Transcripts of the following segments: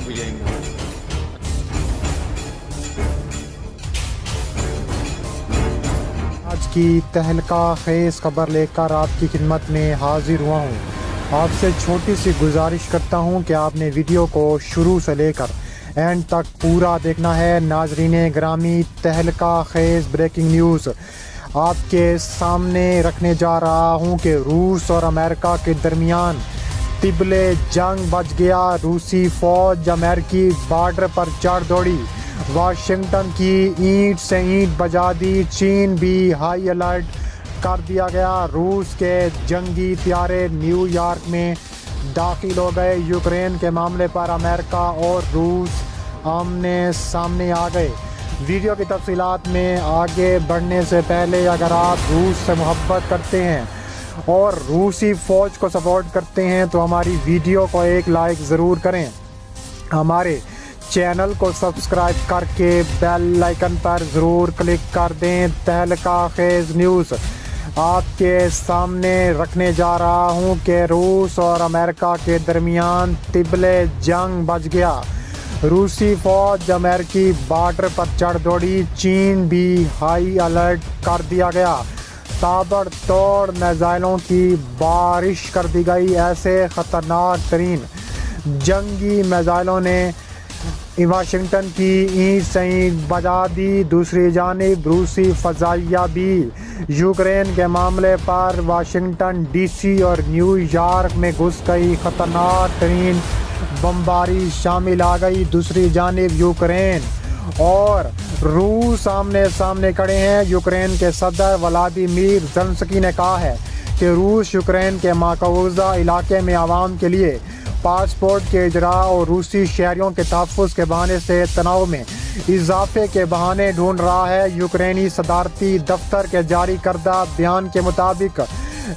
भी जाएंगे। आज की तहलका खेज खबर लेकर आपकी खिदमत में हाजिर हुआ हूँ। आपसे छोटी सी गुजारिश करता हूँ कि आपने वीडियो को शुरू से लेकर एंड तक पूरा देखना है। नाजरीन ग्रामी, तहलका खेज ब्रेकिंग न्यूज़ आपके सामने रखने जा रहा हूँ कि रूस और अमेरिका के दरमियान तिबले जंग बच गया। रूसी फौज अमेरिकी बॉर्डर पर चढ़ दौड़ी, वाशिंगटन की ईंट से ईंट बजा दी। चीन भी हाई अलर्ट कर दिया गया। रूस के जंगी त्यारे न्यूयॉर्क में दाखिल हो गए। यूक्रेन के मामले पर अमेरिका और रूस आमने सामने आ गए। वीडियो की तफसीलात में आगे बढ़ने से पहले अगर आप रूस से मोहब्बत करते हैं और रूसी फ़ौज को सपोर्ट करते हैं तो हमारी वीडियो को एक लाइक ज़रूर करें। हमारे चैनल को सब्सक्राइब करके बेल आइकन पर ज़रूर क्लिक कर दें। तहलका खेज न्यूज़ आपके सामने रखने जा रहा हूं कि रूस और अमेरिका के दरमियान तिबले जंग बच गया। रूसी फ़ौज अमेरिकी बॉर्डर पर चढ़ दौड़ी। चीन भी हाई अलर्ट कर दिया गया। ताबड़तोड़ मिसाइलों की बारिश कर दी गई। ऐसे ख़तरनाक तरीन जंगी मिसाइलों ने वाशिंगटन की ईंट से ईंट बजा दी। दूसरी जानिब रूसी फ़ज़ाइया भी यूक्रेन के मामले पर वाशिंगटन डीसी और न्यूयॉर्क में घुस गई। ख़तरनाक तरीन बमबारी शामिल आ गई। दूसरी जानिब यूक्रेन और रूस आमने सामने खड़े हैं। यूक्रेन के सदर व्लादिमीर ज़ेलेंस्की ने कहा है कि रूस यूक्रेन के मकबूजा इलाके में आवाम के लिए पासपोर्ट के इजरा और रूसी शहरियों के तहफ़्फ़ुज़ के बहाने से तनाव में इजाफे के बहाने ढूंढ रहा है। यूक्रेनी सदारती दफ्तर के जारी करदा बयान के मुताबिक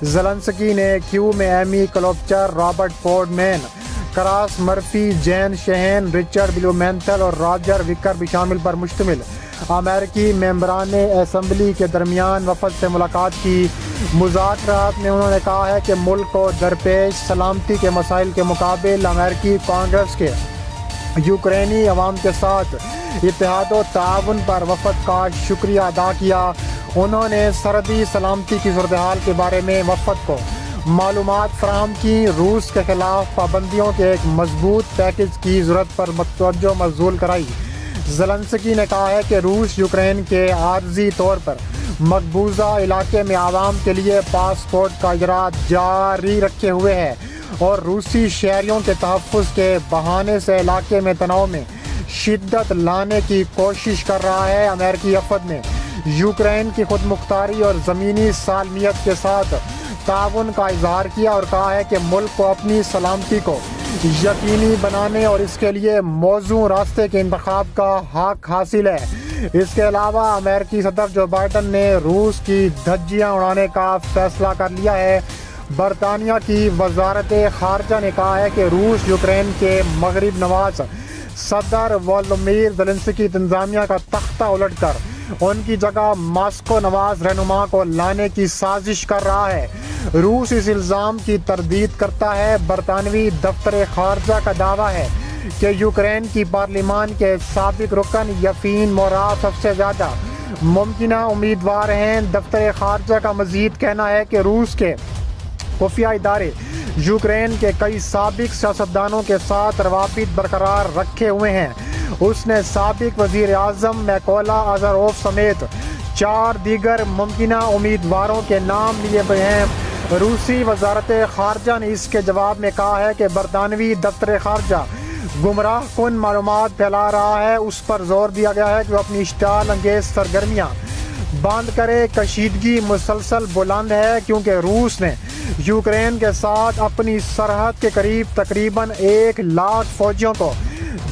ज़ेलेंस्की ने क्यू में Amy Klobuchar, Robert Portman, Chris Murphy, Jeanne Shaheen, Richard Blumenthal और रॉजर विकर भी शामिल पर मुश्तमिल अमेरिकी मेंबरान असम्बली के दरमियान वफद से मुलाकात की। मुज़ाकरात में उन्होंने कहा है कि मुल्क को दरपेश सलामती के मसाइल के मुकाबले अमेरिकी कांग्रेस के यूक्रेनी अवाम के साथ इत्तेहाद व ताउन पर वफद का शुक्रिया अदा किया। उन्होंने सरहदी सलामती की सूरत-ए-हाल के बारे में वफद को मालूमात फराहम की। रूस के खिलाफ पाबंदियों के एक मजबूत पैकेज की ज़रूरत पर तवज्जो मबज़ूल कराई। ज़ेलेंस्की ने कहा है कि रूस यूक्रेन के आर्जी तौर पर मकबूजा इलाके में आवाम के लिए पासपोर्ट का इजरा जारी रखे हुए है और रूसी शहरियों के तहफ़्फ़ुज़ के बहाने से इलाके में तनाव में शिद्दत लाने की कोशिश कर रहा है। अमेरिकी वफ़द ने यूक्रेन की खुद मुख्तारी और ज़मीनी सालमियत के साथ ताउन का इजहार किया और कहा है कि मुल्क को अपनी सलामती को यकीनी बनाने और इसके लिए मौजूद रास्ते के इंतखाब का हक हासिल है। इसके अलावा अमेरिकी सदर जो बाइडन ने रूस की धज्जियां उड़ाने का फैसला कर लिया है। बरतानिया की वजारत खारजा ने कहा है कि रूस यूक्रेन के मगरिब नवाज सदर व्लादिमीर ज़ेलेंस्की इंतज़ामिया का तख्ता उलट कर उनकी जगह मास्को नवाज रहनुमा को लाने की साजिश कर रहा है। रूस इस इल्ज़ाम की तरदीद करता है। बरतानवी दफ्तर खारजा का दावा है कि यूक्रेन की पार्लिमान के साबिक रुकन यफीन मोराद सबसे ज़्यादा मुमकिना उम्मीदवार हैं। दफ्तर खारजा का मज़ीद कहना है कि रूस के खुफिया इदारे यूक्रेन के कई साबिक सियासतदानों के साथ रवाबित बरकरार रखे हुए हैं। उसने साबिक वज़ीर आज़म मैकोला अज़रोफ समेत 4 दीगर मुमकिना उम्मीदवारों के नाम लिए गए हैं। रूसी वजारत खारजा ने इसके जवाब में कहा है कि बरतानवी दफ्तर खारजा गुमराह कुन मालूमात फैला रहा है। उस पर जोर दिया गया है कि वो अपनी इश्ताल अंगेज सरगर्मियाँ बंद करे। कशीदगी मुसलसल बुलंद है क्योंकि रूस ने यूक्रेन के साथ अपनी सरहद के करीब तकरीबन 1 लाख फौजियों को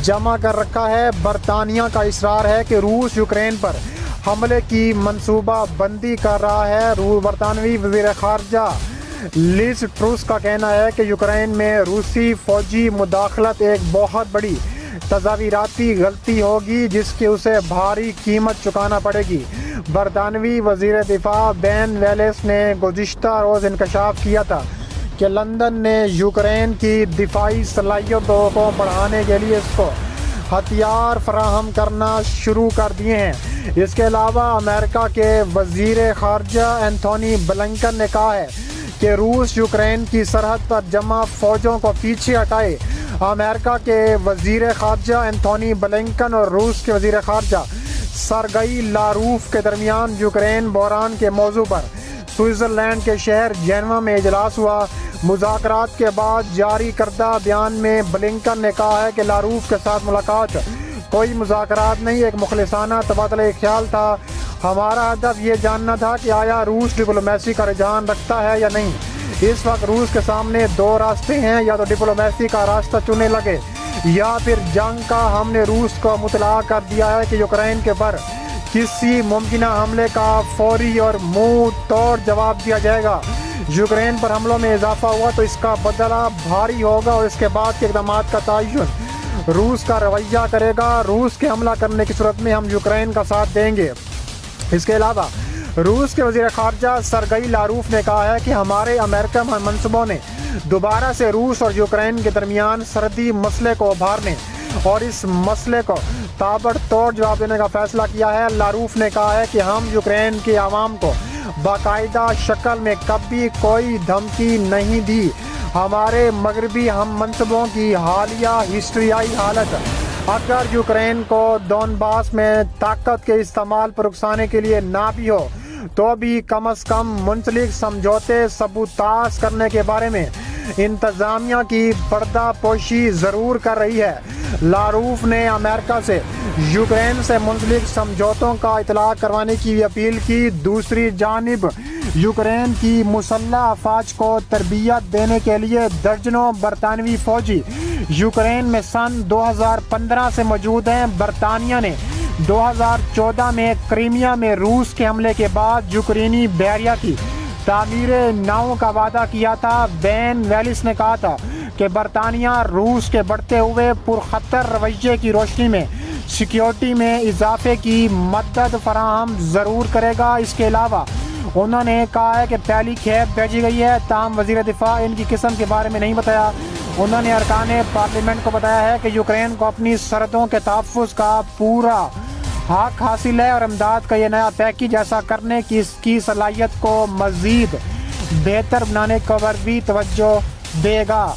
जमा कर रखा है। बरतानिया का इसरार है कि रूस यूक्रेन पर हमले की मंसूबा बंदी कर रहा है। बरतानवी वज़ीर खारजा लिज ट्रूस का कहना है कि यूक्रेन में रूसी फौजी मुदाखलत एक बहुत बड़ी तज़ावीराती गलती होगी जिसकी उसे भारी कीमत चुकाना पड़ेगी। बरतानवी वज़ीर दिफा बेन वेलेस ने गुज़िश्ता रोज़ इंकशाफ किया था کہ لندن نے یوکرین کی دفاعی صلاحیتوں کو بڑھانے کے لیے اس کو ہتھیار فراہم کرنا شروع کر دیے ہیں۔ اس کے علاوہ امریکہ کے وزیر خارجہ اینتھونی بلنکن نے کہا ہے کہ روس یوکرین کی سرحد پر جمع فوجوں کو پیچھے ہٹائے۔ امریکہ کے وزیر خارجہ اینتھونی بلنکن اور روس کے وزیر خارجہ سرگئی لاروف کے درمیان یوکرین بحران کے موضوع پر سوئٹزرلینڈ کے شہر جنیوا میں اجلاس ہوا۔ مذاکرات کے بعد جاری کردہ بیان میں بلنکن نے کہا ہے کہ لاروف کے ساتھ ملاقات کوئی مذاکرات نہیں، ایک مخلصانہ تبادلہ خیال تھا۔ ہمارا ہدف یہ جاننا تھا کہ آیا روس ڈپلومیسی کا رجحان رکھتا ہے یا نہیں۔ اس وقت روس کے سامنے دو راستے ہیں، یا تو ڈپلومیسی کا راستہ چننے لگے یا پھر جنگ کا۔ ہم نے روس کو مطلع کر دیا ہے کہ یوکرین کے پر کسی ممکنہ حملے کا فوری اور منہ توڑ جواب دیا جائے گا۔ یوکرین پر حملوں میں اضافہ ہوا تو اس کا بدلہ بھاری ہوگا اور اس کے بعد کے اقدامات کا تعین روس کا رویہ کرے گا۔ روس کے حملہ کرنے کی صورت میں ہم یوکرین کا ساتھ دیں گے۔ اس کے علاوہ روس کے وزیر خارجہ سرگئی لاروف نے کہا ہے کہ ہمارے امریکہ منصوبوں نے دوبارہ سے روس اور یوکرین کے درمیان سرحدی مسئلے کو ابھارنے اور اس مسئلے کو تابڑ توڑ جواب دینے کا فیصلہ کیا ہے۔ لاروف نے کہا ہے کہ ہم یوکرین کے عوام کو باقاعدہ شکل میں کبھی کوئی دھمکی نہیں دی۔ ہمارے مغربی ہم منصبوں کی حالیہ ہسٹریائی حالت اگر یوکرین کو دونباس میں طاقت کے استعمال پر اکسانے کے لیے نہ بھی ہو تو بھی کم از کم منسلک سمجھوتے سبوتاژ کرنے کے بارے میں انتظامیہ کی پردہ پوشی ضرور کر رہی ہے۔ لاروف نے امریکہ سے یوکرین سے منسلک سمجھوتوں کا اطلاق کروانے کی اپیل کی۔ دوسری جانب یوکرین کی مسلح افواج کو تربیت دینے کے لیے درجنوں برطانوی فوجی یوکرین میں سن 2015 سے موجود ہیں۔ برطانیہ نے 2014 میں کریمیا میں روس کے حملے کے بعد یوکرینی بحریہ کی تعمیر ناؤں کا وعدہ کیا تھا۔ بین ویلس نے کہا تھا کہ برطانیہ روس کے بڑھتے ہوئے پرخطر رویے کی روشنی میں سیکیورٹی میں اضافے کی مدد فراہم ضرور کرے گا۔ اس کے علاوہ انہوں نے کہا ہے کہ پہلی کھیپ بھیجی گئی ہے، تاہم وزیر دفاع ان کی قسم کے بارے میں نہیں بتایا۔ انہوں نے ارکان پارلیمنٹ کو بتایا ہے کہ یوکرین کو اپنی سرحدوں کے تحفظ کا پورا حق حاصل ہے اور امداد کا یہ نیا پیکیج ایسا کرنے کی اس کی صلاحیت کو مزید بہتر بنانے پر بھی توجہ دے گا۔